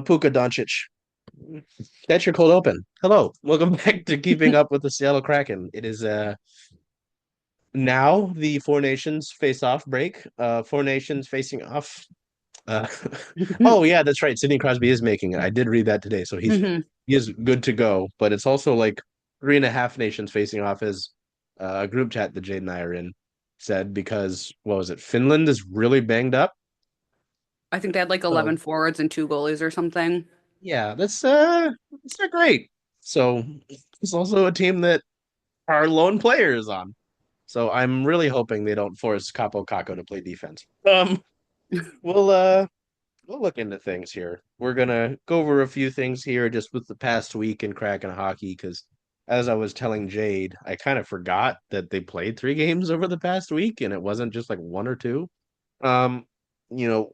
Puka Doncic. That's your cold open. Hello. Welcome back to Keeping Up with the Seattle Kraken. It is now the Four Nations face-off break. Four Nations facing off. Uh oh yeah, that's right. Sidney Crosby is making it. I did read that today. So Hmm. he is good to go. But it's also like three and a half nations facing off as a group chat that Jayd and I are in said because what was it? Finland is really banged up. I think they had like So 11 forwards and two goalies or something. yeah, that's not great. So it's also a team that our lone player is on. So I'm really hoping they don't force Kaapo Kakko to play defense. We'll we'll look into things here. We're gonna go over a few things here just with the past week in Kraken hockey, because as I was telling Jayd, I kind of forgot that they played three games over the past week and it wasn't just like one or two. Um, we'll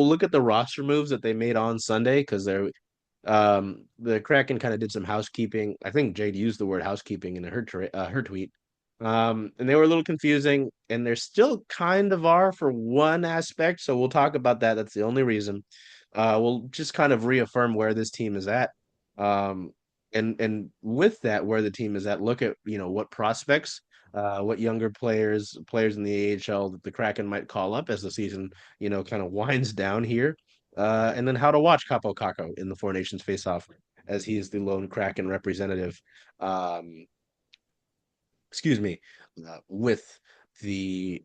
look at the roster moves that they made on Sunday because the Kraken kind of did some housekeeping. I think Jayd used the word housekeeping in her tweet. And they were a little confusing, and they still kind of are for one aspect. So we'll talk about that. That's the only reason. We'll just kind of reaffirm where this team is at. Um, and with that, where the team is at, look at what prospects, what younger players in the AHL that the Kraken might call up as the season kind of winds down here. And then how to watch Kaapo Kakko in the Four Nations face-off as he is the lone Kraken representative. Um, excuse me, with the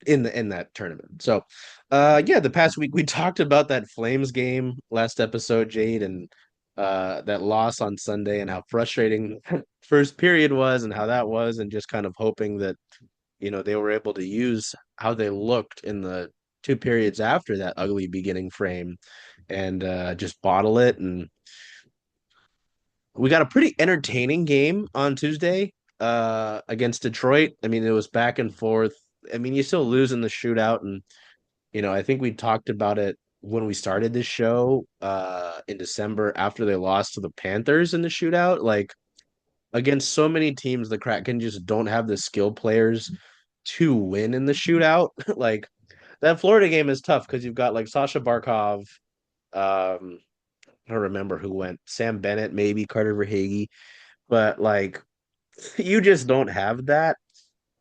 in that tournament. So, yeah, the past week we talked about that Flames game last episode, Jayd, and that loss on Sunday and how frustrating first period was and how that was, and just kind of hoping that they were able to use how they looked in the two periods after that ugly beginning frame and just bottle it. And we got a pretty entertaining game on Tuesday against Detroit. I mean, it was back and forth. I mean, you still lose in the shootout, and I think we talked about it when we started this show in December after they lost to the Panthers in the shootout. Like against so many teams, the Kraken just don't have the skill players to win in the shootout. Like that Florida game is tough because you've got like Sasha Barkov. I don't remember who went. Sam Bennett, maybe Carter Verhaeghe, but like you just don't have that.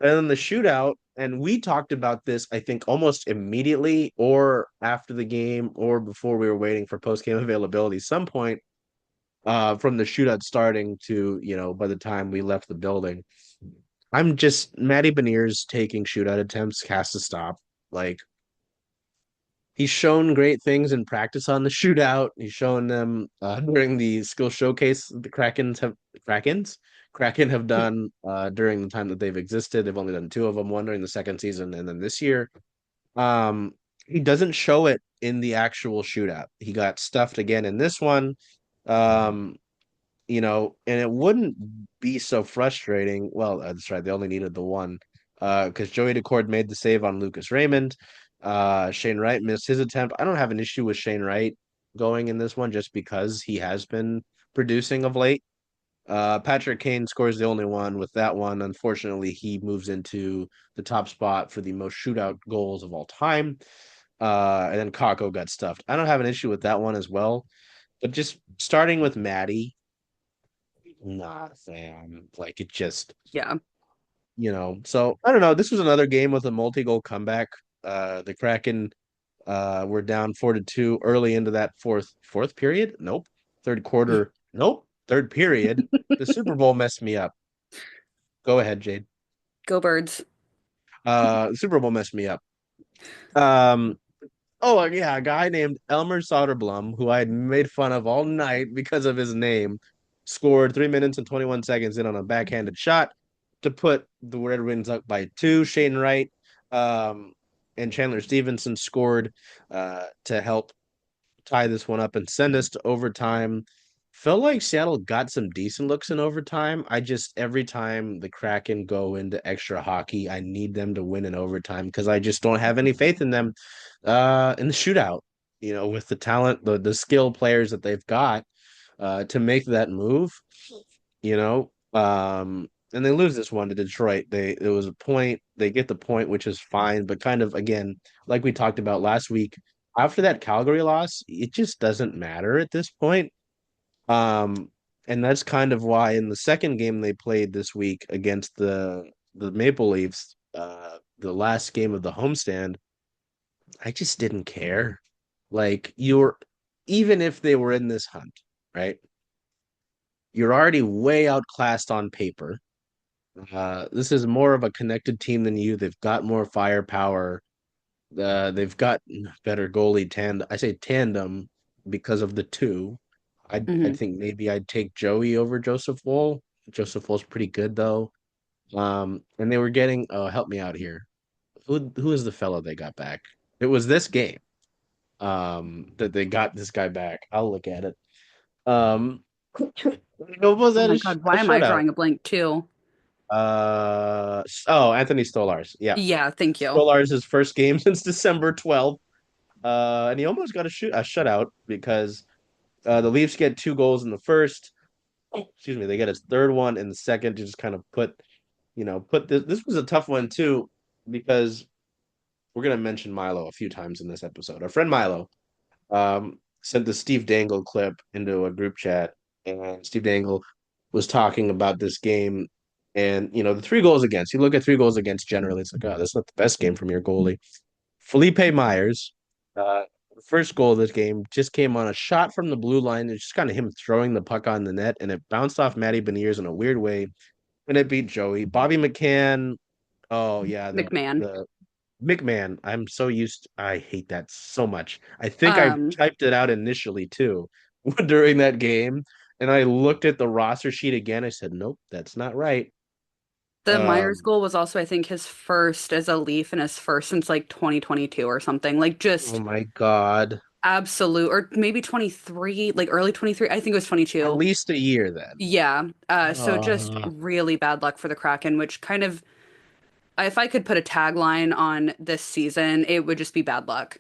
And then the shootout, and we talked about this, I think, almost immediately or after the game or before we were waiting for post game availability. Some point from the shootout starting to by the time we left the building. I'm just Matty Beniers taking shootout attempts has to stop. Like he's shown great things in practice on the shootout. He's shown them during the skill showcase Krakens Kraken have done during the time that they've existed. They've only done two of them, one during the second season and then this year. Um, he doesn't show it in the actual shootout. He got stuffed again in this one. Um, and it wouldn't be so frustrating. Well, that's right. They only needed the one because Joey Decord made the save on Lucas Raymond. Shane Wright missed his attempt. I don't have an issue with Shane Wright going in this one just because he has been producing of late. Patrick Kane scores the only one with that one. Unfortunately, he moves into the top spot for the most shootout goals of all time. And then Kakko got stuffed. I don't have an issue with that one as well. But just starting with Maddie, not a fan. Like it just, Yeah. so I don't know. This was another game with a multi-goal comeback. The Kraken were down 4-2 early into that fourth period. Nope. Third quarter. Nope. Third period. The Super Bowl messed me up. Go ahead, Jayd. Go Birds. The Super Bowl messed me up. Um, oh yeah, a guy named Elmer Soderblom, who I had made fun of all night because of his name, scored 3 minutes and 21 seconds in on a backhanded shot to put the Red Wings up by two. Shane Wright and Chandler Stevenson scored to help tie this one up and send us to overtime. Felt like Seattle got some decent looks in overtime. I just every time the Kraken go into extra hockey, I need them to win in overtime because I just don't have any faith in them in the shootout. With the talent, the skill players that they've got to make that move. And they lose this one to Detroit. It was a point. They get the point, which is fine, but kind of again, like we talked about last week, after that Calgary loss, it just doesn't matter at this point. Um, and that's kind of why in the second game they played this week against the Maple Leafs, the last game of the homestand, I just didn't care. Like you're even if they were in this hunt, right? You're already way outclassed on paper. This is more of a connected team than you. They've got more firepower. They've got better goalie tandem. I say tandem because of the two. I Hmm. think maybe I'd take Joey over Joseph Wool. Joseph Wool's pretty good though. And they were getting help me out here. Who is the fellow they got back? It was this game. That they got this guy back. I'll look at it. Um, was Oh that my God, a why am I shutout? drawing a blank too? Oh, Anthony Stolarz. Yeah, Yeah, thank you. Stolarz' first game since December 12th. And he almost got a shutout because the Leafs get 2 goals in the first. Excuse me, they get a third one in the second to just kind of put this was a tough one too because we're gonna mention Milo a few times in this episode. Our friend Milo sent the Steve Dangle clip into a group chat, and Steve Dangle was talking about this game. And the 3 goals against. You look at 3 goals against generally, it's like, oh, that's not the best game from your goalie. Felipe Myers, the first goal of this game just came on a shot from the blue line. It's just kind of him throwing the puck on the net, and it bounced off Matty Beniers in a weird way, and it beat Joey. Bobby McCann. Oh yeah, McMahon. the McMahon. I hate that so much. I think I Um, typed it out initially too during that game, and I looked at the roster sheet again. I said, nope, that's not right. the Myers Um, goal was also, I think, his first as a Leaf and his first since like 2022 or something. Like oh just my God, absolute, or maybe 23, like early 23. I think it was at 22. least a year then. Yeah. So just Uh, really bad luck for the Kraken, which kind of, if I could put a tagline on this season, it would just be bad luck.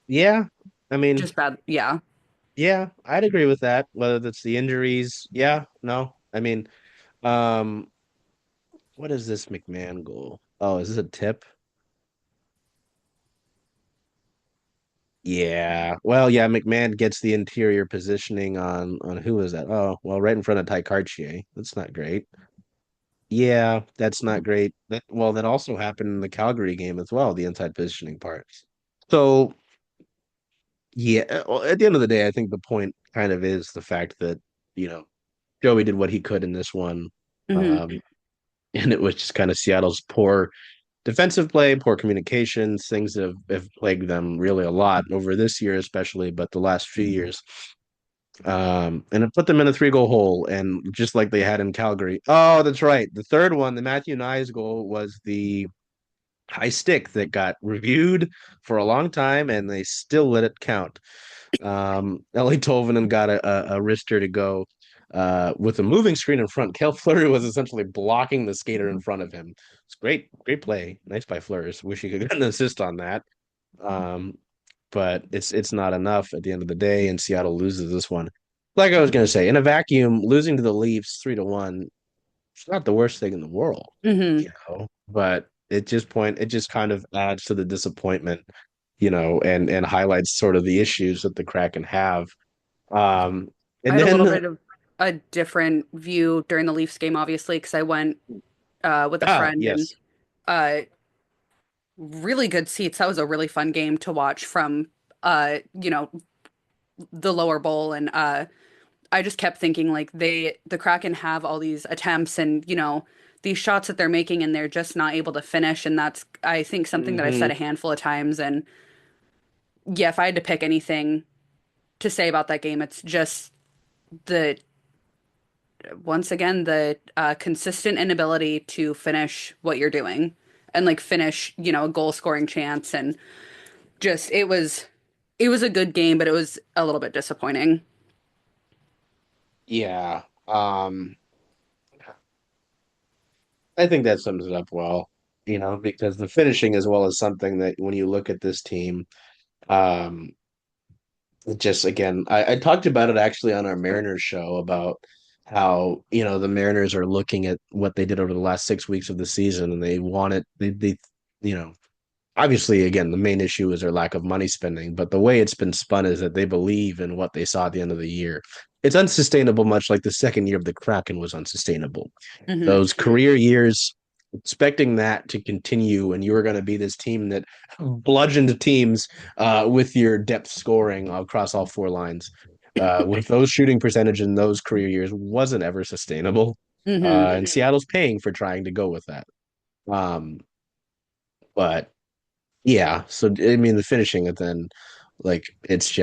yeah, I mean, Just bad. Yeah. yeah, I'd agree with that. Whether that's the injuries, yeah, no, I mean, um, what is this McMahon goal? Oh, is this a tip? Yeah. Well, yeah, McMahon gets the interior positioning on who is that? Oh, well, right in front of Ty Cartier. That's not great. Yeah, that's not great. That also happened in the Calgary game as well, the inside positioning part. So, yeah, well, at the end of the day, I think the point kind of is the fact that, you know, Joey did what he could in this one. Hmm. Um, and it was just kind of Seattle's poor defensive play, poor communications, things that have plagued them really a lot over this year, especially, but the last few years. And it put them in a 3 goal hole, and just like they had in Calgary. Oh, that's right. The third one, the Matthew Nyes goal, was the high stick that got reviewed for a long time, and they still let it count. Ellie Tolvanen got a wrister to go with a moving screen in front. Kel Fleury was essentially blocking the skater in front of him. It's great, great play. Nice by Fleurs. Wish he could get an assist on that. Um, but it's not enough at the end of the day, and Seattle loses this one. Like I was gonna say, in a vacuum, losing to the Leafs 3-1, it's not the worst thing in the world, Hmm. But it just kind of adds to the disappointment, and highlights sort of the issues that the Kraken have. Um, I and had a little then bit of a different view during the Leafs game, obviously, because I went with a friend and yes, uh, really good seats. That was a really fun game to watch from, you know, the lower bowl. And I just kept thinking like the Kraken have all these attempts and, these shots that they're making and they're just not able to finish. And that's, I think, something that I've said hmm a handful of times. And yeah, if I had to pick anything to say about that game, it's just the once again the consistent inability to finish what you're doing and like finish a goal scoring chance and just it was a good game but it was a little bit disappointing. yeah. I think that sums it up well, because the finishing as well is something that when you look at this team, um, it just again, I talked about it actually on our Mariners show about how, the Mariners are looking at what they did over the last 6 weeks of the season and they want it, you know, obviously, again, the main issue is their lack of money spending, but the way it's been spun is that they believe in what they saw at the end of the year. It's unsustainable, much like the second year of the Kraken was unsustainable. Hmm. Those career years, expecting that to continue, and you were going to be this team that bludgeoned teams with your depth scoring across all four lines. With those shooting percentage in those career years wasn't ever sustainable. Hmm. And Seattle's paying for trying to go with that. Um, but yeah, so I mean, the finishing it then, like, it's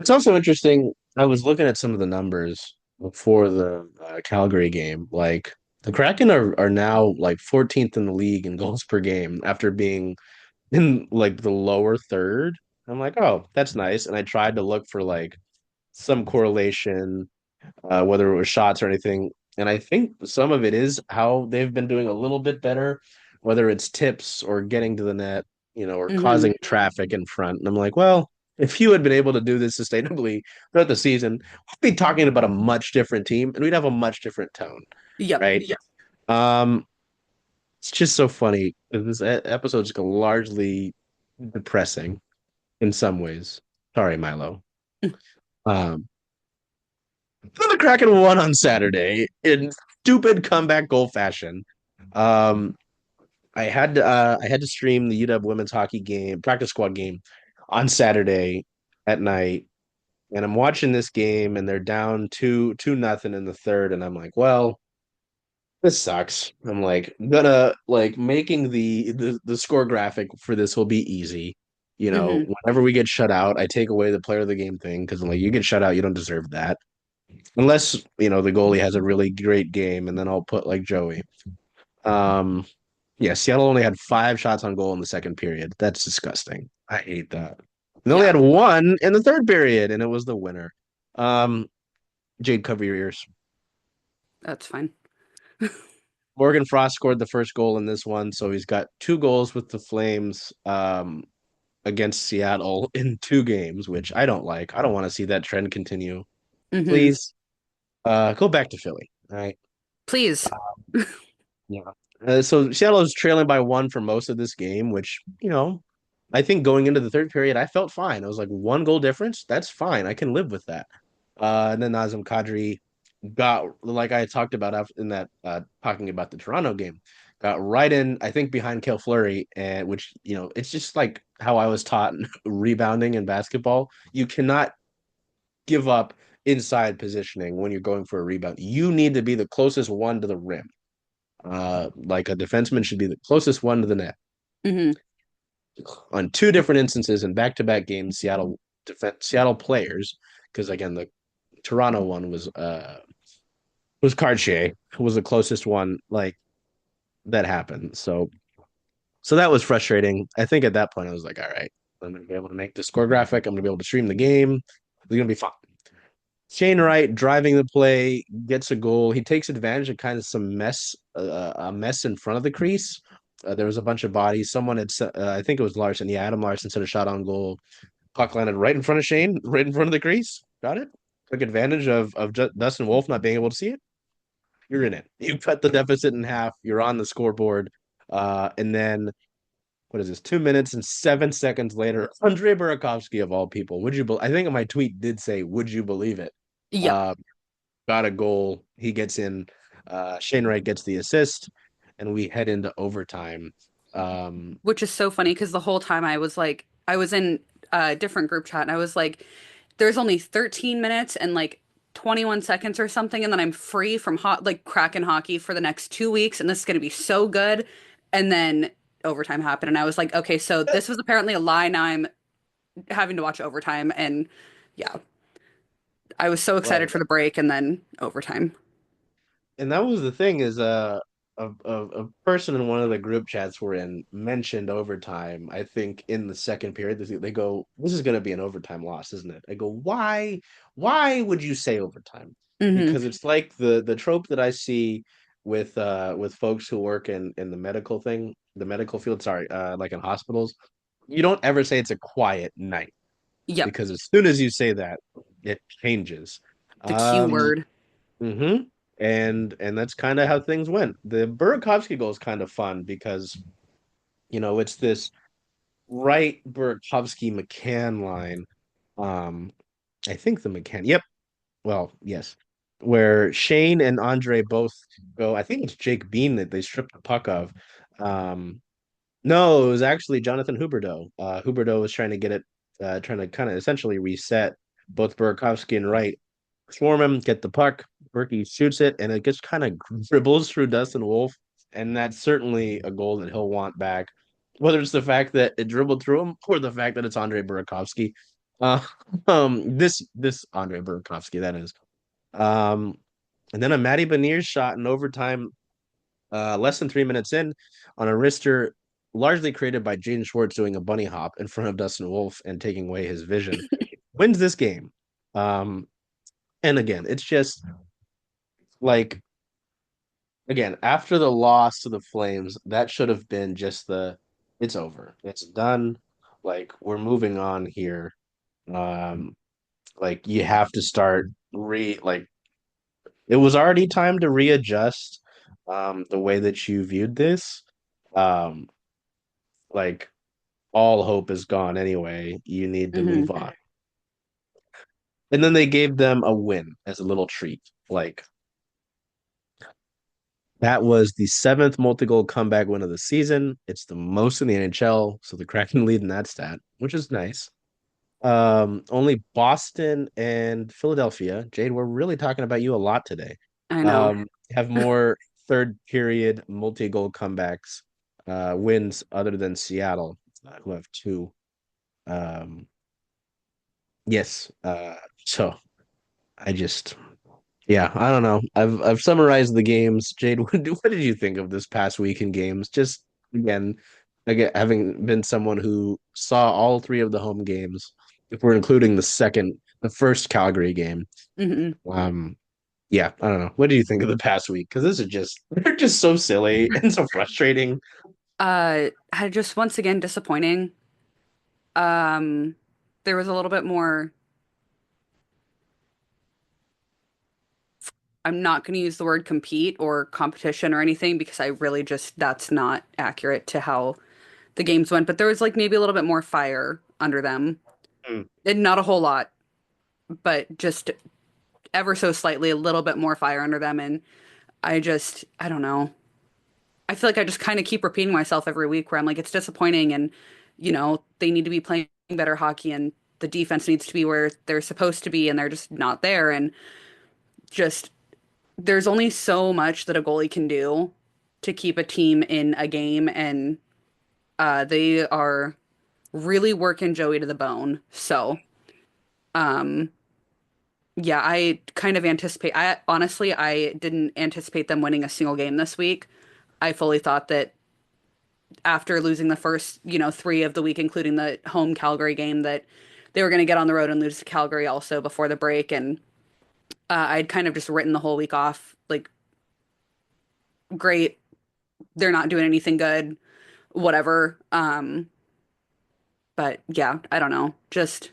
also interesting. I was looking at some of the numbers before the Calgary game. Like, the Kraken are now like 14th in the league in goals per game after being in like the lower third. I'm like, oh, that's nice. And I tried to look for like some correlation, whether it was shots or anything. And I think some of it is how they've been doing a little bit better, whether it's tips or getting to the net, or Hmm. causing traffic in front. And I'm like, well, if you had been able to do this sustainably throughout the season, we'd be talking about a much different team and we'd have a much different tone, Yep. right? Yeah. Um, it's just so funny. This episode's largely depressing in some ways. Sorry, Milo. Um, the Kraken won on Saturday in stupid comeback goal fashion. Um, I had to stream the UW women's hockey game, practice squad game, on Saturday at night, and I'm watching this game, and they're down two nothing in the third, and I'm like, well, this sucks. I'm like gonna like making the score graphic for this will be easy. Hmm. Whenever we get shut out, I take away the player of the game thing because I'm like, you get shut out, you don't deserve that. Unless, the goalie has a really great game, and then I'll put like Joey. Um, yeah, Seattle only had 5 shots on goal in the second period. That's disgusting. I hate that. They only Yeah, had one in the third period, and it was the winner. Um, Jayd, cover your ears. that's fine. Morgan Frost scored the first goal in this one, so he's got 2 goals with the Flames against Seattle in 2 games, which I don't like. I don't want to see that trend continue. Hmm. Please, go back to Philly. All right. Please. Yeah. So Seattle is trailing by 1 for most of this game, which, I think going into the third period, I felt fine. I was like, 1 goal difference. That's fine. I can live with that. And then Nazem Kadri got, like I talked about in that, talking about the Toronto game, got right in, I think, behind Kale Fleury, and which, it's just like how I was taught rebounding in basketball. You cannot give up inside positioning when you're going for a rebound. You need to be the closest one to the rim. Like a defenseman should be the closest one to the net. Hmm. On 2 different instances in back-to-back games, Seattle players, because again the Toronto one was Cartier was the closest one like that happened. So that was frustrating. I think at that point I was like, all right, I'm gonna be able to make the score graphic. I'm gonna be able to stream the game. It's gonna be fine. Shane Wright driving the play gets a goal. He takes advantage of kind of some a mess in front of the crease. There was a bunch of bodies. Someone I think it was Larson. Yeah, Adam Larson set a shot on goal. Puck landed right in front of Shane, right in front of the crease. Got it. Took advantage of Dustin Wolf not being able to see it. You're in it. You cut the deficit in half. You're on the scoreboard. And then what is this? 2 minutes and 7 seconds later, Andre Burakovsky of all people. I think my tweet did say, "Would you believe it?" Yep. Uh, got a goal. He gets in. Shane Wright gets the assist, and we head into overtime. Um, Which is so funny because the whole time I was in a different group chat and I was like, there's only 13 minutes and like 21 seconds or something, and then I'm free from Kraken hockey for the next 2 weeks, and this is going to be so good. And then overtime happened, and I was like, okay, so this was apparently a lie. Now I'm having to watch overtime, and yeah, I was so excited well, for the break and then overtime. and that was the thing is a person in one of the group chats we're in mentioned overtime. I think in the second period, they go, "This is going to be an overtime loss, isn't it?" I go, "Why? Why would you say overtime?" Hmm. Because it's like the trope that I see with folks who work in the medical field. Sorry, like in hospitals. You don't ever say it's a quiet night Yep. because as soon as you say that, it changes. The Q Um, word. Mm-hmm. And that's kind of how things went. The Burakovsky goal is kind of fun because It's this right Burakovsky McCann line. Um, I think the McCann. Yep. Well, yes. Where Shane and Andre both go. I think it's Jake Bean that they stripped the puck of. Um, no, it was actually Jonathan Huberdeau. Huberdeau was trying to get it, trying to kind of essentially reset both Burakovsky and Wright. Swarm him, get the puck. Berkey shoots it, and it just kind of dribbles through Dustin Wolf. And that's certainly a goal that he'll want back. Whether it's the fact that it dribbled through him or the fact that it's Andre Burakovsky. Uh, this Andre Burakovsky, that is. Um, and then a Matty Beniers shot in overtime, less than 3 minutes in, on a wrister largely created by Jaden Schwartz doing a bunny hop in front of Dustin Wolf and taking away his vision, wins this game. Um, and again, it's just like again, after the loss to the Flames, that should have been just it's over. It's done. Like we're moving on here. Um, like you have to start it was already time to readjust the way that you viewed this. Um, like all hope is gone anyway. You need to Hmm. move on. And then they gave them a win as a little treat. Like that was the seventh multi-goal comeback win of the season. It's the most in the NHL, so the Kraken lead in that stat, which is nice. Only Boston and Philadelphia. Jade, we're really talking about you a lot today. I know. Have more third period multi-goal comebacks, wins other than Seattle, who have two. Um, yes. So I just Yeah, I don't know. I've summarized the games. Jade, what did you think of this past week in games? Just again, having been someone who saw all three of the home games, if we're including the first Calgary game. Hmm. Um, yeah, I don't know. What do you think of the past week? Because this is just they're just so silly and so frustrating. I just once again disappointing. Um, there was a little bit more. I'm not going to use the word compete or competition or anything because I really just that's not accurate to how the games went. But there was like maybe a little bit more fire under them, Mm. and not a whole lot, but just ever so slightly a little bit more fire under them. And I don't know. I feel like I just kind of keep repeating myself every week where I'm like, it's disappointing and, they need to be playing better hockey and the defense needs to be where they're supposed to be and they're just not there. And just there's only so much that a goalie can do to keep a team in a game. And they are really working Joey to the bone. So, um, yeah, I kind of anticipate, I didn't anticipate them winning a single game this week. I fully thought that after losing the first, three of the week, including the home Calgary game, that they were going to get on the road and lose to Calgary also before the break. And I'd kind of just written the whole week off, like, great, they're not doing anything good, whatever. But yeah, I don't know. It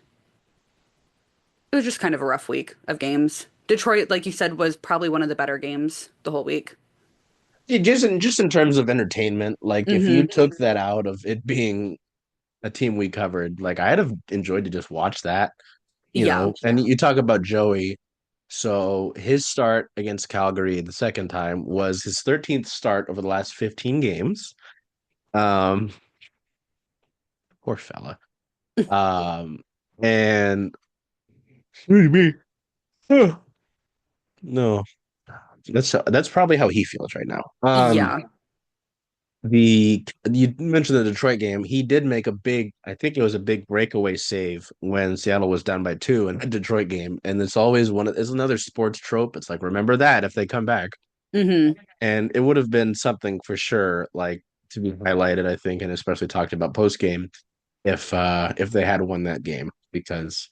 was just kind of a rough week of games. Detroit, like you said, was probably one of the better games the whole week. Just in terms of entertainment, like if you Hmm. took that out of it being a team we covered, like I'd have enjoyed to just watch that. Yeah. And you talk about Joey. So his start against Calgary the second time was his 13th start over the last 15 games. Um, Poor fella. Um, and excuse me. Oh, no, that's probably how he feels right now. Yeah. The You mentioned the Detroit game. He did make I think it was a big breakaway save when Seattle was down by two in the Detroit game. And it's always it's another sports trope. It's like, remember that if they come back. Hmm. And it would have been something for sure, like to be highlighted, I think, and especially talked about post game if they had won that game. Because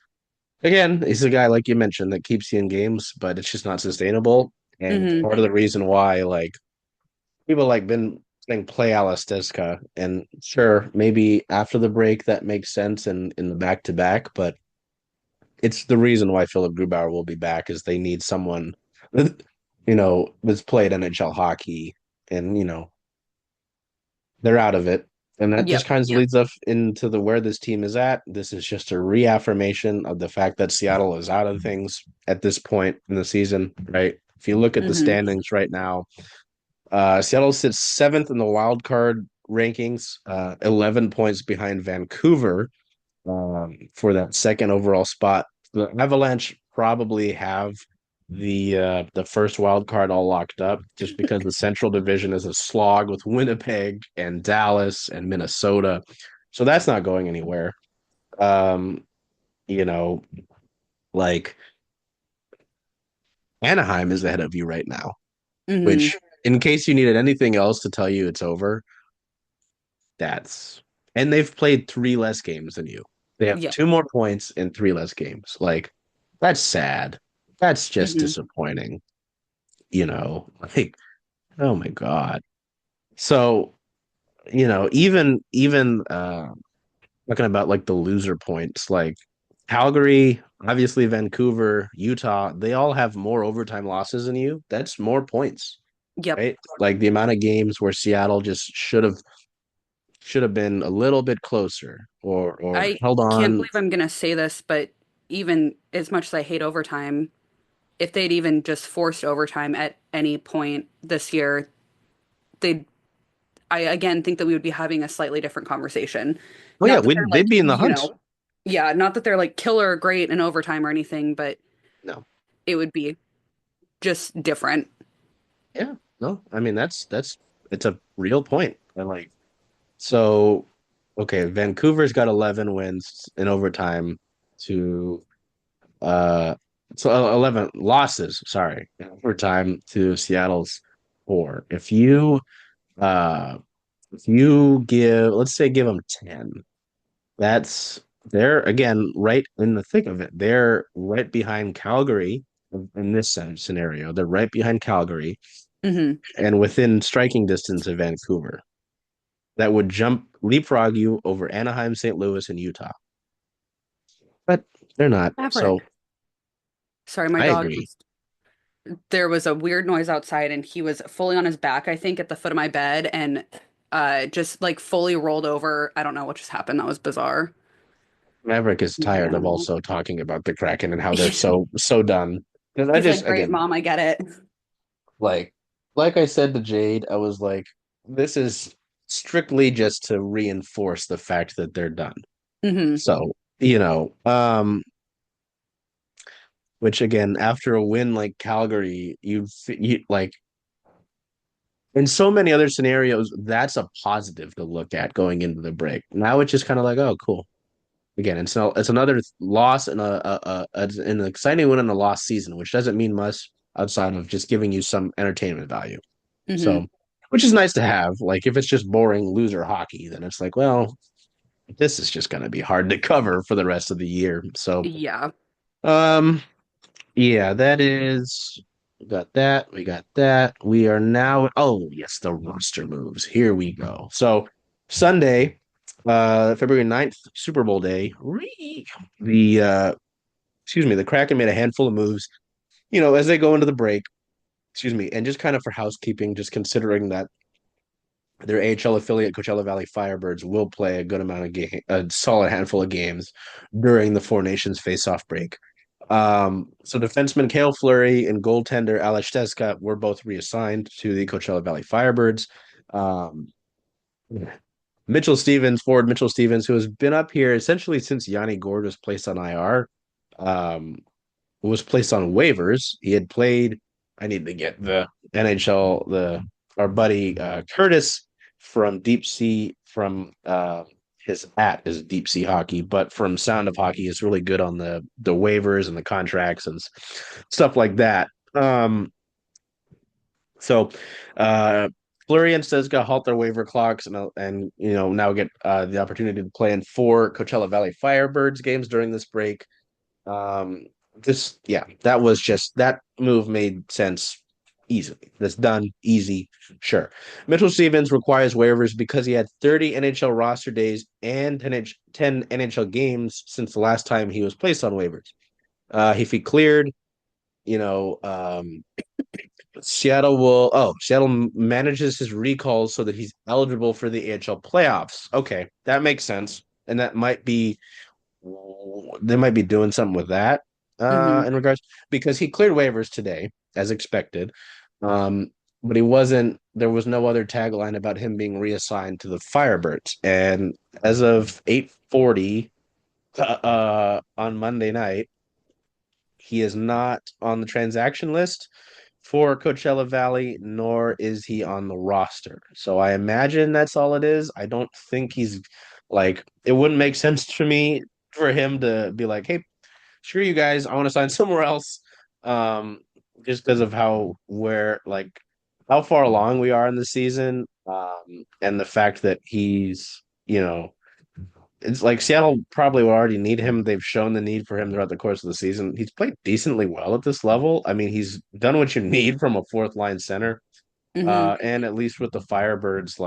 again, he's a guy like you mentioned that keeps you in games, but it's just not sustainable. And Hmm. part of the reason why, like people like been saying play Alasteska, and sure, maybe after the break that makes sense and in the back to back, but it's the reason why Philip Grubauer will be back is they need someone that, that's played NHL hockey and they're out of it. And that just Yep. kind of leads us into the where this team is at. This is just a reaffirmation of the fact that Seattle is out of things at this point in the season, right? If you look at the Hmm. standings right now, Seattle sits seventh in the wild card rankings, 11 points behind Vancouver for that second overall spot. The Avalanche probably have the first wild card all locked up just because the Central Division is a slog with Winnipeg and Dallas and Minnesota. So that's not going anywhere. Um, you know, like Anaheim is ahead of you right now, Hmm. which in case you needed anything else to tell you it's over, that's and they've played three less games than you. They have Yep. two more points in three less games. Like that's sad. That's just Hmm. disappointing. Like oh my God. So, even talking about like the loser points, like Calgary, obviously Vancouver, Utah, they all have more overtime losses than you. That's more points, Yep. right? Like the amount of games where Seattle just should have been a little bit closer or I held can't on. believe I'm gonna say this, but even as much as I hate overtime, if they'd even just forced overtime at any point this year, they'd I again think that we would be having a slightly different conversation. Oh yeah, Not that they're they'd like, be in the hunt. yeah, not that they're like killer great in overtime or anything, but No. it would be just different. Yeah. No. I mean that's it's a real point. And like so okay, Vancouver's got 11 wins in overtime to uh 11 losses, sorry, in overtime to Seattle's 4. Uh if you give let's say give them 10, that's they're again right in the thick of it. They're right behind Calgary in this scenario. They're right behind Calgary Hmm. and within striking distance of Vancouver. That would leapfrog you over Anaheim, St. Louis, and Utah. But they're not. So Maverick. Sorry, my I dog agree. just there was a weird noise outside and he was fully on his back, I think, at the foot of my bed and just like fully rolled over. I don't know what just happened. That was bizarre. Maverick is Weird tired of animal. also talking about the Kraken and how they're so done. Because I He's like, just great, again mom, I get it. like like I said to Jayd, I was like, this is strictly just to reinforce the fact that they're done. Hmm. So, which again, after a win like Calgary, you like in so many other scenarios, that's a positive to look at going into the break. Now it's just kind of like, oh, cool. Again, it's another loss and an exciting win in a lost season, which doesn't mean much outside of just giving you some entertainment value. Hmm. So, which is nice to have. Like if it's just boring loser hockey, then it's like, well, this is just going to be hard to cover for the rest of the year. So, Yeah. um, yeah, that is. We got that. We got that. We are now. Oh, yes, the roster moves. Here we go. So, Sunday, February 9th, Super Bowl day. The excuse me, the Kraken made a handful of moves, as they go into the break, excuse me, and just kind of for housekeeping, just considering that their AHL affiliate Coachella Valley Firebirds will play a good amount of game, a solid handful of games during the Four Nations face-off break. So defenseman Kale Fleury and goaltender Alex Steska were both reassigned to the Coachella Valley Firebirds. Um, Forward Mitchell Stevens, who has been up here essentially since Yanni Gord was placed on IR, um, was placed on waivers. He had played. I need to get the NHL. Our buddy Curtis from Deep Sea from his at is Deep Sea Hockey, but from Sound of Hockey is really good on the waivers and the contracts and stuff like that. So Fleury and Stezga halt their waiver clocks and now get the opportunity to play in 4 Coachella Valley Firebirds games during this break. Um, that was just that move made sense easily. That's done easy, sure. Mitchell Stevens requires waivers because he had 30 NHL roster days and 10 NHL games since the last time he was placed on waivers. If he cleared, you know, um, Seattle manages his recalls so that he's eligible for the AHL playoffs. Okay, that makes sense. And that might be they might be doing something with that Hmm. in regards because he cleared waivers today as expected. Um, but he wasn't there was no other tagline about him being reassigned to the Firebirds. And as of 8:40 on Monday night, he is not on the transaction list for Coachella Valley, nor is he on the roster. So I imagine that's all it is. I don't think he's like it wouldn't make sense for me for him to be like, hey, screw you guys, I want to sign somewhere else. Um, just because of how far along we are in the season, and the fact that he's, it's like Seattle probably will already need him. They've shown the need for him throughout the course of the season. He's played decently well at this level. I mean, he's done what you need from a fourth line center. Hmm. And at least with the Firebirds,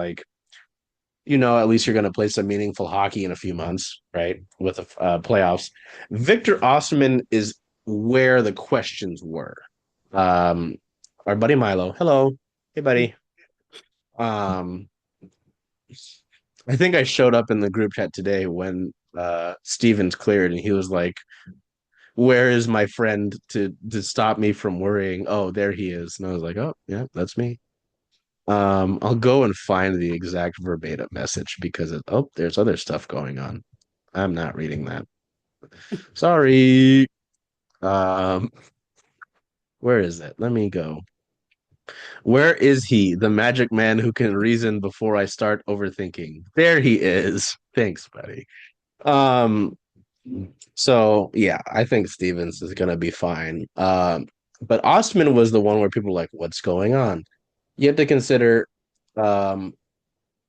at least you're going to play some meaningful hockey in a few months, right? With the playoffs. Victor Osman is where the questions were. Um, our buddy Milo, hello, hey buddy. Um, I think I showed up in the group chat today when Stevens cleared, and he was like, "Where is my friend to stop me from worrying?" Oh, there he is, and I was like, "Oh, yeah, that's me." I'll go and find the exact verbatim message because there's other stuff going on. I'm not reading that. Sorry. Um, where is it? Let me go. Where is he, the magic man who can reason before I start overthinking? There he is. Thanks, buddy. Um, so yeah, I think Stevens is gonna be fine. But Ostman was the one where people were like, what's going on? You have to consider um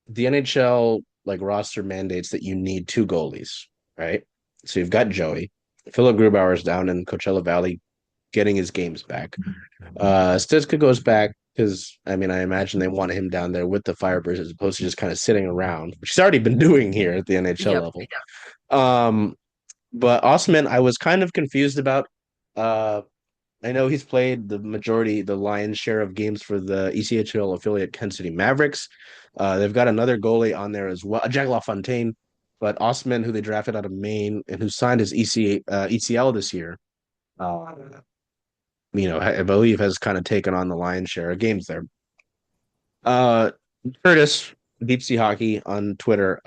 the NHL like roster mandates that you need two goalies, right? So you've got Joey, Philip Grubauer's down in Coachella Valley getting his games back. Stizka goes back because I mean I imagine they wanted him down there with the Firebirds as opposed to just kind of sitting around, which he's already been doing here at the NHL Yep. level. Um, but Osman, I was kind of confused about. Uh, I know he's played the lion's share of games for the ECHL affiliate Kansas City Mavericks. They've got another goalie on there as well, Jack LaFontaine, but Osman, who they drafted out of Maine and who signed his ECL this year, uh, I believe has kind of taken on the lion's share of games there. Uh, Curtis, Deep Sea Hockey on Twitter,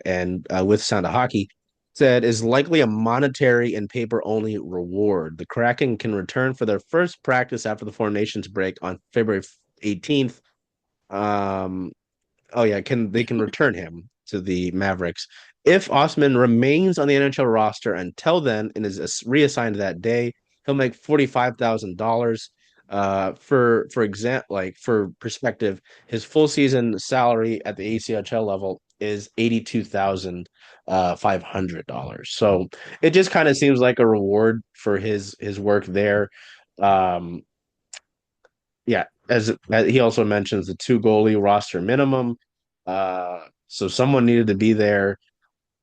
and with Sound of Hockey said is likely a monetary and paper only reward. The Kraken can return for their first practice after the Four Nations break on February 18th. Um, Oh yeah, can they can return him to the Mavericks if Osman remains on the NHL roster until then and is reassigned that day. He'll make $45,000. For perspective, his full season salary at the ACHL level is $82,500. So it just kind of seems like a reward for his work there. Um, yeah, as he also mentions the two goalie roster minimum. So someone needed to be there.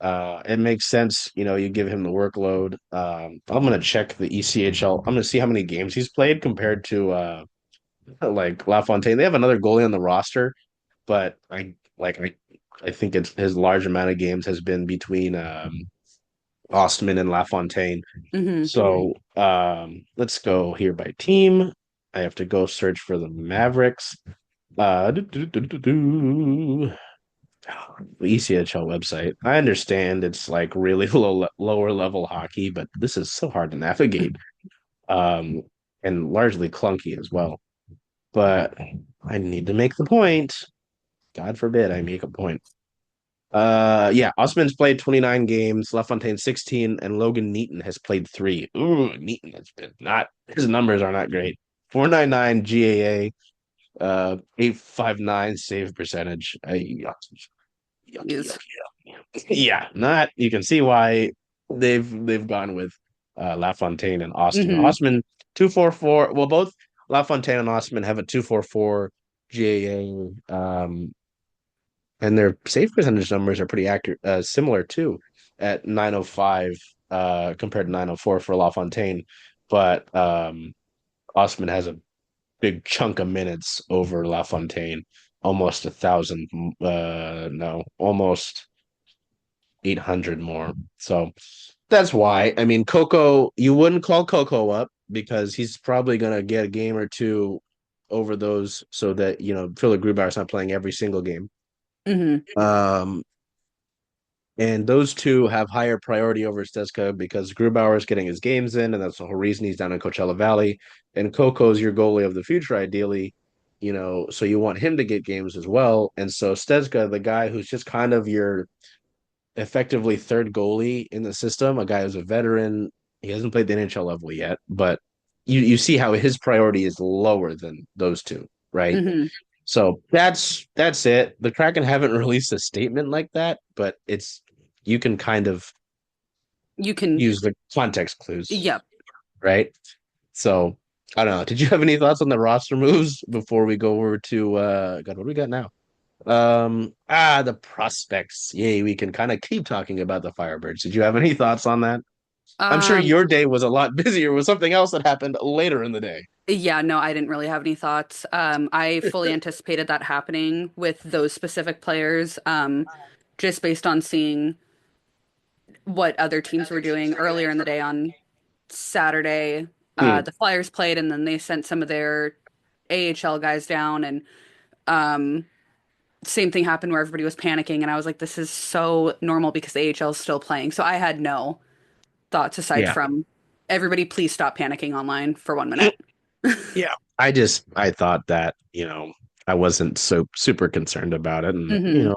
It makes sense, you give him the workload. I'm gonna check the ECHL. I'm gonna see how many games he's played compared to like LaFontaine. They have another goalie on the roster, but I think it's his large amount of games has been between Ostman and LaFontaine. Hmm. So let's go here by team. I have to go search for the Mavericks. Do, do, do, do, do. The ECHL website. I understand it's like really lower level hockey, but this is so hard to navigate, um, and largely clunky as well. But I need to make the point. God forbid I make a point. Yeah, Osman's played 29 games, LaFontaine 16, and Logan Neaton has played three. Ooh, Neaton has been not his numbers are not great. 499 GAA, 859 save percentage. Yucky, Is. yucky, yucky. Yeah, not you can see why they've gone with LaFontaine and Austin. Hmm. Osman 244. Well, both LaFontaine and Osman have a 244 GAA. And their save percentage numbers are pretty accurate, similar too, at 905 compared to 904 for LaFontaine. But Osman has a big chunk of minutes over LaFontaine, almost 1,000. No, almost 800 more. So that's why. I mean, Coco, you wouldn't call Coco up because he's probably gonna get a game or two over those, so that Philip Grubauer's not playing every single game. Hmm. Um, and those two have higher priority over Steska because Grubauer is getting his games in, and that's the whole reason he's down in Coachella Valley. And Coco's your goalie of the future, ideally, so you want him to get games as well. And so Steska, the guy who's just kind of your effectively third goalie in the system, a guy who's a veteran, he hasn't played the NHL level yet, but you see how his priority is lower than those two, right? Hmm. So that's it. The Kraken haven't released a statement like that, but it's you can kind of You can, use the context clues, yep. right? So I don't know. Did you have any thoughts on the roster moves before we go over to God, what do we got now? The prospects. Yay, we can kind of keep talking about the Firebirds. Did you have any thoughts on that? I'm sure Um, your day was a lot busier with something else that happened later in the day. yeah, no, I didn't really have any thoughts. I fully anticipated that happening with those specific players, just based on seeing what other teams were doing earlier in the day on Saturday. Hmm. The Flyers played, and then they sent some of their AHL guys down, and um, same thing happened where everybody was panicking, and I was like, this is so normal because the AHL is still playing. So I had no thoughts aside Yeah. from everybody, please stop panicking online for 1 minute. Yeah. I thought that, I wasn't so super concerned about it. And, Hmm.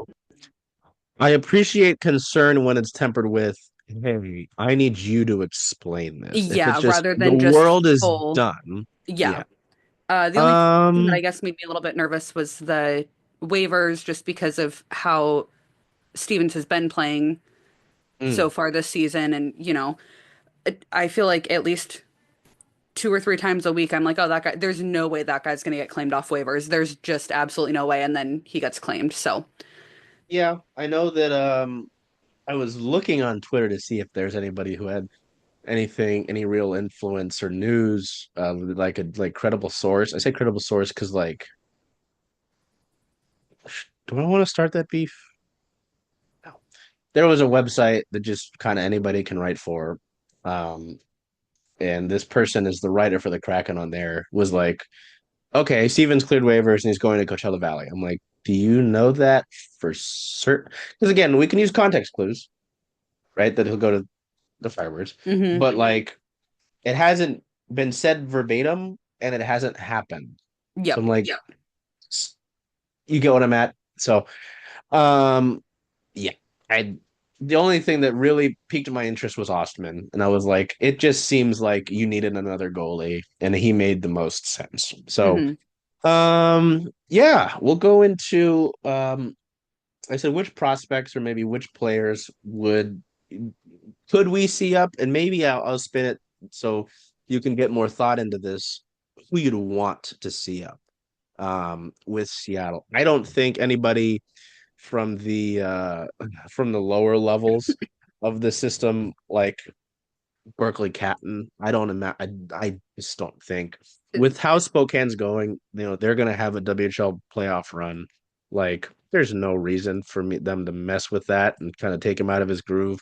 I appreciate concern when it's tempered with, hey, I need you to explain this. If it's Yeah, just rather the than just world is full. done. Yeah. Yeah. The only thing that I Um, guess made me a little bit nervous was the waivers, just because of how Stevens has been playing mm, so far this season. And, I feel like at least 2 or 3 times a week, I'm like, oh, that guy, there's no way that guy's going to get claimed off waivers. There's just absolutely no way. And then he gets claimed. So, yeah, I know that I was looking on Twitter to see if there's anybody who had any real influence or news, like a credible source. I say credible source because, like, do I want to start that beef? No. There was a website that just kind of anybody can write for. Um, and this person is the writer for the Kraken on there, was like, okay, Stevens cleared waivers and he's going to Coachella Valley. I'm like, do you know that for certain? Because again, we can use context clues, right? That he'll go to the Firebirds, hmm. but like it hasn't been said verbatim and it hasn't happened. So Yep. I'm like, you get what I'm at. So, um, yeah, I the only thing that really piqued my interest was Ostman, and I was like, it just seems like you needed another goalie, and he made the most sense. So, Hmm. yeah, we'll go into I said which prospects or maybe which players would could we see up, and maybe I'll spin it so you can get more thought into this. Who you'd want to see up with Seattle? I don't think anybody from the lower levels of the system, like Berkeley Catton. I don't imagine. I just don't think with how Spokane's going, they're gonna have a WHL playoff run. Like, there's no reason for them to mess with that and kind of take him out of his groove.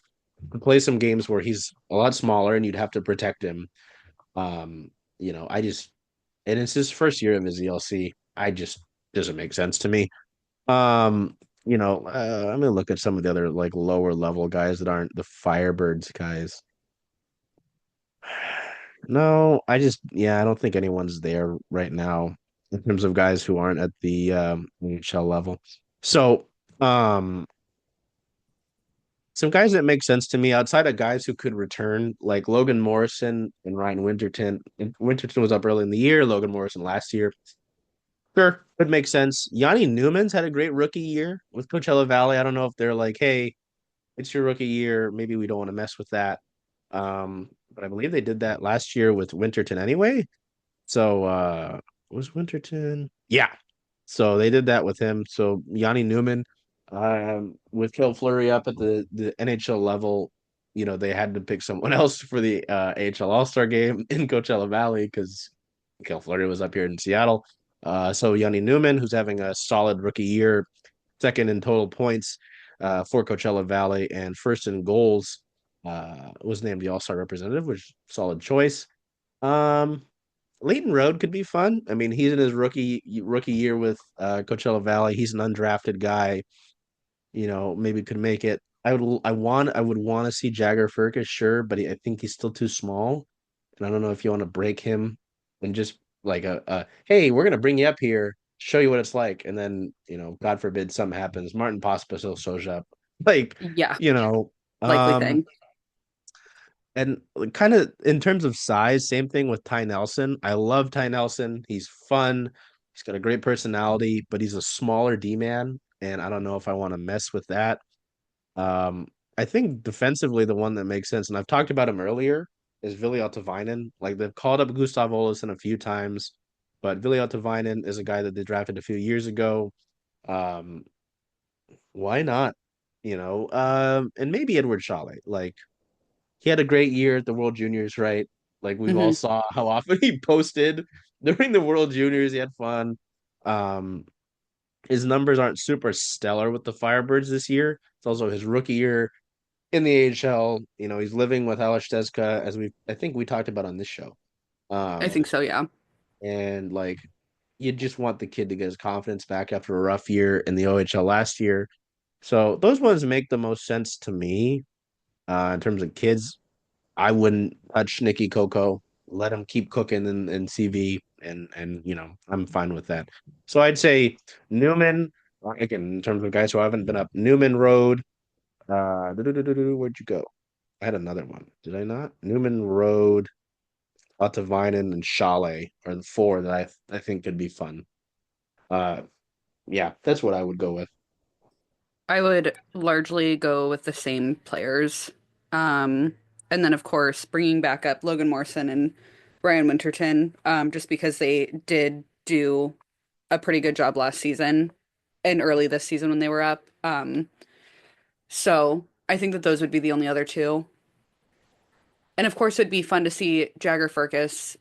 Play some games where he's a lot smaller and you'd have to protect him. I just and it's his first year of his ELC. I just doesn't make sense to me. Um, I'm gonna look at some of the other like lower level guys that aren't the Firebirds guys. No, I don't think anyone's there right now in terms of guys who aren't at the NHL level. So, um, some guys that make sense to me outside of guys who could return, like Logan Morrison and Ryan Winterton. And Winterton was up early in the year, Logan Morrison last year. Sure, could make sense. Yanni Newman's had a great rookie year with Coachella Valley. I don't know if they're like, hey, it's your rookie year. Maybe we don't want to mess with that. But I believe they did that last year with Winterton anyway. So was Winterton? Yeah. So they did that with him. So Yanni Newman, with Kill Fleury up at the NHL level, they had to pick someone else for the AHL All-Star game in Coachella Valley because Kel Fleury was up here in Seattle. So Yanni Newman, who's having a solid rookie year, second in total points for Coachella Valley, and first in goals, was named the All-Star representative, which is a solid choice. Um, Leighton Road could be fun. I mean, he's in his rookie year with Coachella Valley. He's an undrafted guy. Maybe could make it. I would want to see Jagger Firkus, sure, but I think he's still too small, and I don't know if you want to break him and just like hey, we're gonna bring you up here, show you what it's like, and then God forbid something happens. Martin Pospisil shows up, like Yeah, you know, likely um, thing. and kind of in terms of size, same thing with Ty Nelson. I love Ty Nelson. He's fun. He's got a great personality, but he's a smaller D man, and I don't know if I want to mess with that. Um, I think defensively, the one that makes sense, and I've talked about him earlier, is Ville Otavainen. Like they've called up Gustav Olsson a few times, but Ville Otavainen is a guy that they drafted a few years ago. Um, why not? And maybe Edward Shale. Like he had a great year at the World Juniors, right? Like we've all Hmm. saw how often he posted during the World Juniors. He had fun. Um, his numbers aren't super stellar with the Firebirds this year. It's also his rookie year in the AHL. He's living with Alex Steska, as I think we talked about on this show. I think Um, so, yeah. and like you just want the kid to get his confidence back after a rough year in the OHL last year. So those ones make the most sense to me. In terms of kids, I wouldn't touch Nicky Coco. Let him keep cooking in CV, and I'm fine with that. So I'd say Newman, again, in terms of guys who haven't been up, Newman Road. Where'd you go? I had another one. Did I not? Newman Road, Otavainen, and Chalet are the four that I think could be fun. Uh, yeah, that's what I would go with. I would largely go with the same players. Um, and then, of course, bringing back up Logan Morrison and Ryan Winterton, just because they did do a pretty good job last season and early this season when they were up. So I think that those would be the only other two. And of course, it'd be fun to see Jagger Firkus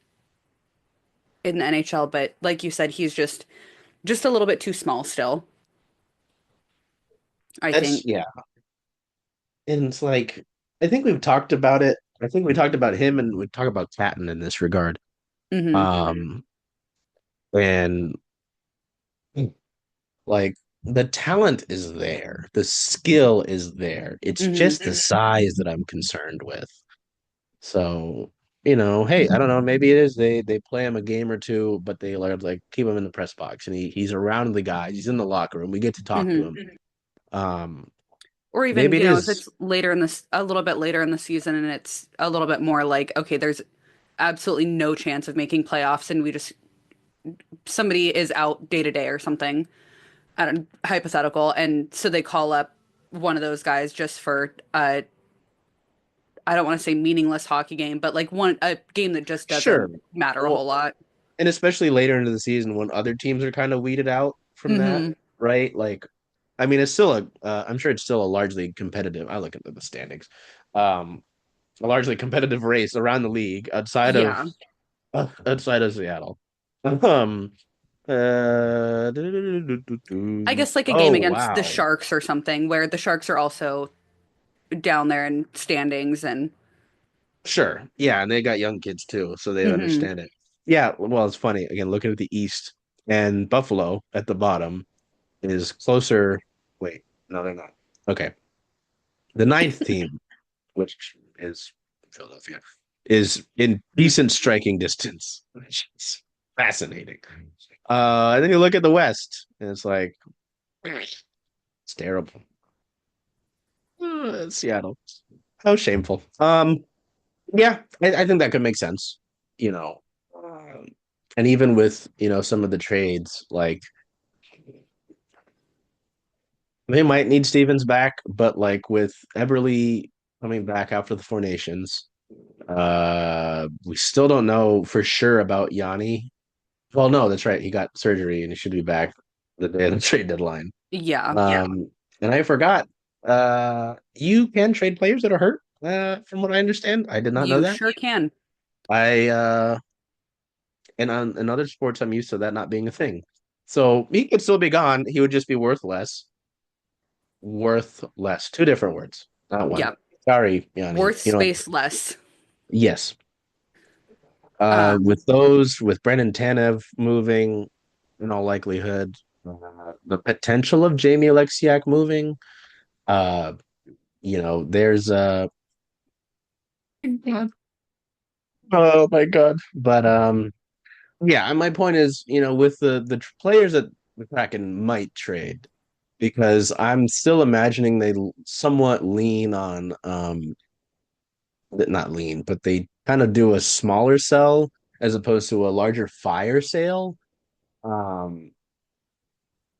in the NHL, but like you said, he's just a little bit too small still, I That's think. yeah, and it's like I think we've talked about it. I think we talked about him, and we talk about Catton in this regard. Hmm. And like the talent is there, the skill is there. It's Hmm. just the size that I'm concerned with. So, hey, I don't know, maybe it is they play him a game or two, but they like keep him in the press box and he's around the guys, he's in the locker room. We get to talk to Hmm. him. Um, Or even, maybe it if is it's later in this, a little bit later in the season and it's a little bit more like, okay, there's absolutely no chance of making playoffs and somebody is out day to day or something, I don't, hypothetical. And so they call up one of those guys just for, I don't want to say meaningless hockey game, but like a game that just sure. doesn't matter a Well, whole lot. and especially later into the season when other teams are kind of weeded out from that, Hmm. right? Like, I mean, it's still I'm sure it's still a largely competitive. I look at the standings, um, a largely competitive race around the league Yeah. outside of Seattle. Um, uh, I guess like a game oh against the wow, Sharks or something where the Sharks are also down there in standings and sure, yeah, and they got young kids too, so they hmm. understand it. Yeah, well, it's funny again looking at the East and Buffalo at the bottom is closer. Wait, no, they're not. Okay. The ninth team, which is Philadelphia, is in decent striking distance, which is fascinating. And then you look at the West, and it's like, it's terrible. Seattle. How shameful. Yeah, I think that could make sense. You know, and even with some of the trades, like they might need Stevens back, but like with Eberly coming back after the Four Nations, we still don't know for sure about Yanni. Well, no, that's right. He got surgery and he should be back the day of the trade deadline. Yeah, And I forgot, you can trade players that are hurt, from what I understand. I did not know you that. sure can. I And on in other sports, I'm used to that not being a thing. So he could still be gone. He would just be worth less. Worth less. Two different words, not one. Yeah. Sorry, Yanni. Worth space less. Yes. Um, With those, with Brendan Tanev moving, in all likelihood, the potential of Jamie Alexiak moving, uh, there's oh my God. But yeah, and my point is, with the players that the Kraken might trade, because I'm still imagining they somewhat lean on not lean, but they kind of do a smaller sell as opposed to a larger fire sale. Um,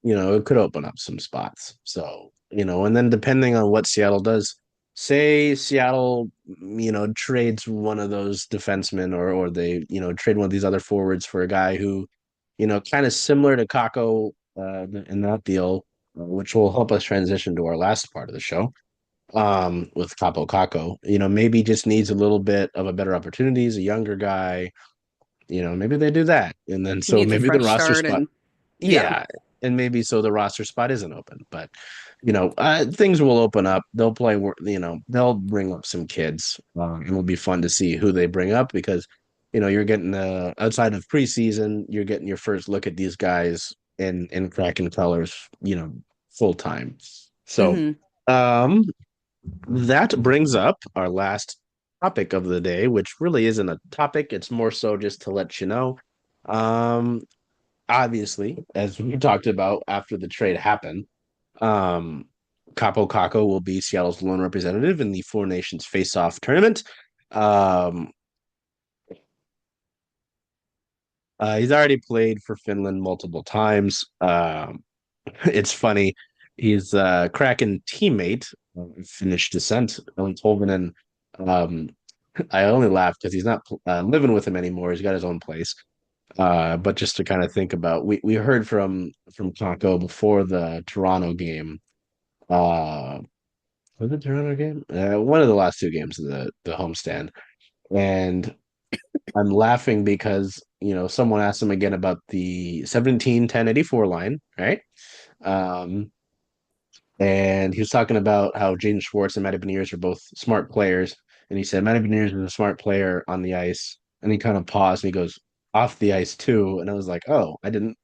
it could open up some spots. So, and then depending on what Seattle does, say Seattle, trades one of those defensemen or they, trade one of these other forwards for a guy who, kind of similar to Kakko in that deal, which will help us transition to our last part of the show with Kaapo Kakko, maybe just needs a little bit of a better opportunity. He's a younger guy, maybe they do that. And then so needs a maybe the fresh roster start spot, and yeah. yeah, and maybe so the roster spot isn't open, but things will open up. They'll play, they'll bring up some kids. It'll be fun to see who they bring up because, you're getting outside of preseason, you're getting your first look at these guys in Kraken colors, full time. So, Hmm. um, that brings up our last topic of the day, which really isn't a topic. It's more so just to let you know. Um, Obviously, as we talked about after the trade happened, um, Kaapo Kakko will be Seattle's lone representative in the Four Nations Face-Off tournament. Um, he's already played for Finland multiple times. It's funny. He's a Kraken teammate of Finnish descent, Ellen Tolvanen. Um, I only laugh because he's not living with him anymore. He's got his own place. But just to kind of think about, we heard from Kakko before the Toronto game. Uh, was it Toronto game? One of the last two games of the homestand, and I'm laughing because someone asked him again about the 17-10-84 line, right? Um, and he was talking about how Jaden Schwartz and Matty Beniers are both smart players, and he said Matty Beniers is a smart player on the ice, and he kind of paused and he goes off the ice too, and I was like, oh, I didn't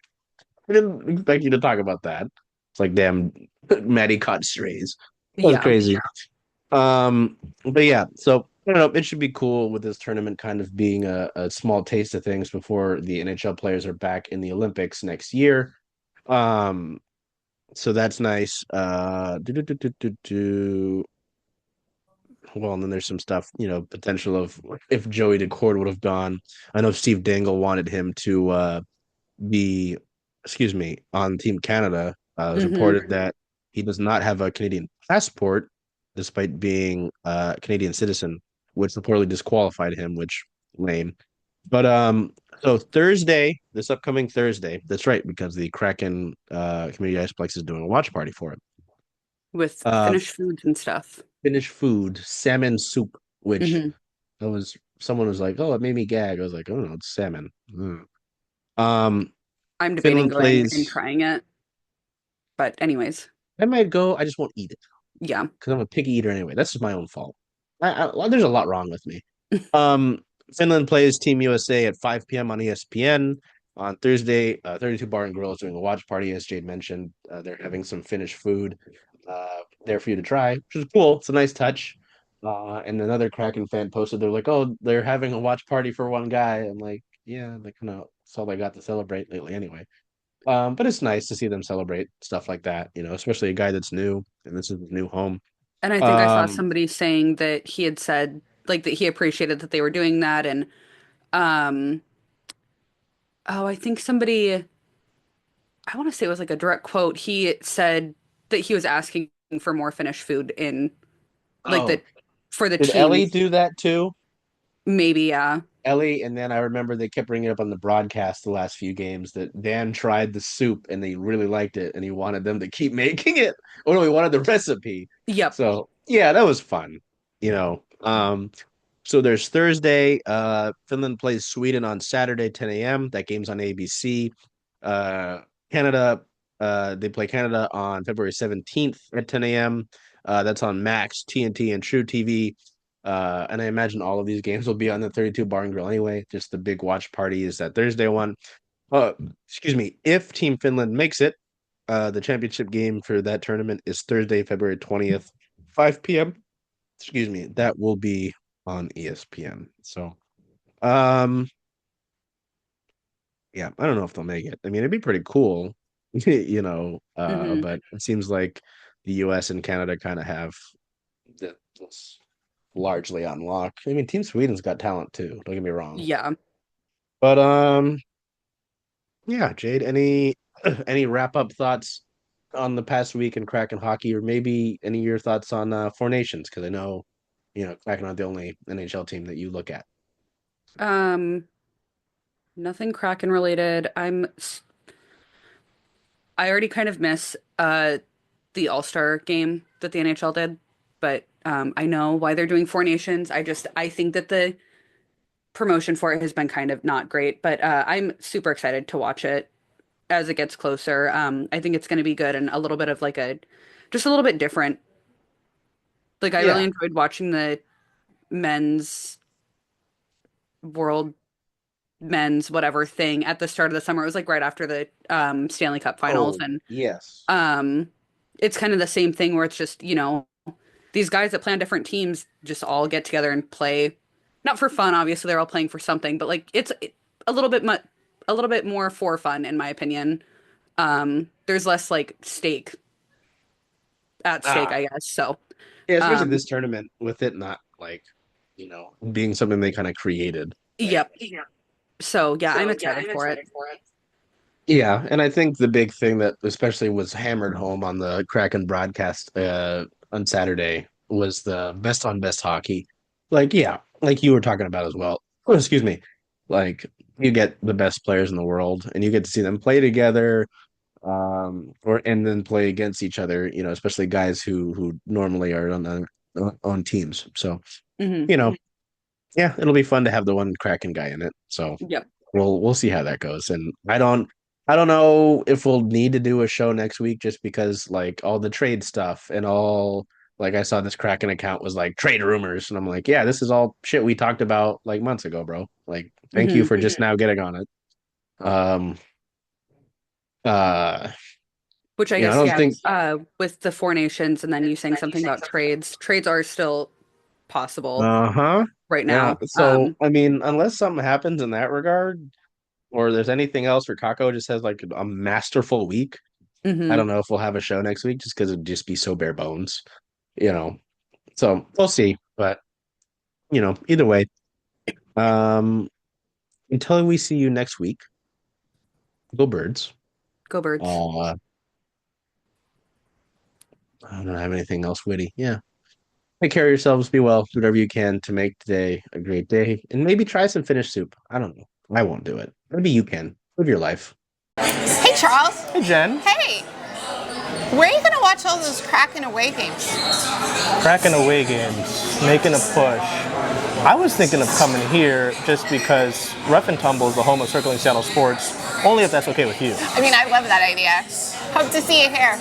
expect you to talk about that. It's like, damn, Matty caught strays. That was Yeah. crazy. But yeah, so I don't know. It should be cool with this tournament kind of being a small taste of things before the NHL players are back in the Olympics next year. Um, so that's nice. Well, and then there's some stuff, potential of if Joey Decord would have gone. I know Steve Dangle wanted him to be, excuse me, on Team Canada. It was Hmm. reported that he does not have a Canadian passport, despite being a Canadian citizen, which reportedly disqualified him, which lame. But so Thursday, this upcoming Thursday, that's right, because the Kraken Community Iceplex is doing a watch party for it. With Uh, finished foods and stuff. Finnish food, salmon soup, which Hmm. I was someone was like, "Oh, it made me gag." I was like, "Oh no, it's salmon." Mm. Um, I'm debating Finland going and plays. trying it. But anyways, I might go. I just won't eat it yeah. because I'm a picky eater anyway. That's just my own fault. Well, there's a lot wrong with me. Um, Finland plays Team USA at 5 p.m. on ESPN on Thursday. 32 Bar and Grill is doing a watch party, as Jade mentioned. They're having some Finnish food there for you to try, which is cool. It's a nice touch. And another Kraken fan posted, they're like, "Oh, they're having a watch party for one guy." I'm like, "Yeah, like, that's all I got to celebrate lately, anyway." But it's nice to see them celebrate stuff like that, especially a guy that's new and this is his new home. And I think I saw Um, somebody saying that he had said like that he appreciated that they were doing that and um oh, I think somebody I want to say it was like a direct quote. He said that he was asking for more Finnish food in like oh, that for the did team. Ellie do that too? Maybe, yeah. Ellie, and then I remember they kept bringing it up on the broadcast the last few games that Dan tried the soup and they really liked it and he wanted them to keep making it, or no, he wanted the recipe. Yep. So yeah, that was fun, you know. So there's Thursday. Finland plays Sweden on Saturday, 10 a.m. That game's on ABC. Uh, Canada, they play Canada on February 17th at 10 a.m. That's on Max, TNT, and True TV. And I imagine all of these games will be on the 32 Bar and Grill anyway. Just the big watch party is that Thursday one. Uh, Excuse me. If Team Finland makes it, the championship game for that tournament is Thursday, February 20th, 5 p.m. Excuse me. That will be on ESPN. So, um, yeah, I don't know if they'll make it. I mean, it'd be pretty cool, Hmm. but it seems like the US and Canada kind of have this largely on lock. I mean, Team Sweden's got talent too, don't get me wrong. Yeah. But yeah, Jade, any any wrap up thoughts on the past week in Kraken hockey, or maybe any of your thoughts on Four Nations? Because I know, Kraken aren't the only NHL team that you look at. Um, Nothing Kraken related. I already kind of miss the All-Star game that the NHL did, but I know why they're doing Four Nations. I think that the promotion for it has been kind of not great, but I'm super excited to watch it as it gets closer. I think it's going to be good and a little bit of like a just a little bit different. Like I really Yeah. enjoyed watching the men's world men's whatever thing at the start of the summer. It was like right after the Stanley Cup finals Oh, and yes. um it's kind of the same thing where it's just, these guys that play on different teams just all get together and play not for fun, obviously they're all playing for something, but like a little bit a little bit more for fun in my opinion. There's less like at stake, Ah, I guess. So, yeah, especially um this tournament with it not like, being something they kind of created. Like, yep. So, yeah, I'm excited for it. yeah, and I think the big thing that especially was hammered home on the Kraken broadcast on Saturday was the best on best hockey. Like, yeah, like you were talking about as well. Oh, excuse me. Like, you get the best players in the world and you get to see them play together, or and then play against each other, especially guys who normally are on teams. So, Hmm. you know, yeah, it'll be fun to have the one Kraken guy in it. So Yep. we'll see how that goes. And I don't know if we'll need to do a show next week just because like all the trade stuff and all, like I saw this Kraken account was like trade rumors and I'm like, yeah, this is all shit we talked about like months ago, bro. Like, thank you Hmm. for just now getting on it. Um uh Which I I guess, don't yeah, think with the Four Nations and then you saying something about trades, trades are still possible uh-huh. right Yeah. now. So I mean, unless something happens in that regard, or there's anything else for Kako just has like a masterful week. I Hmm. don't know if we'll have a show next week just because it'd just be so bare bones, you know. So we'll see. But either way, um, until we see you next week, go birds. Go Birds. Uh, I don't have anything else witty. Yeah. Take care of yourselves. Be well. Do whatever you can to make today a great day, and maybe try some Finnish soup. I don't know. I won't do it. Maybe you can. Live your life. Hey, Charles. Hey, Jen. Hey, where are you going to watch all those Kraken away games? Cracking away games, making a push. I was thinking of coming here just because Rough and Tumble is the home of circling Seattle sports, only if that's okay with you. I mean, I love that idea. Hope to see you here.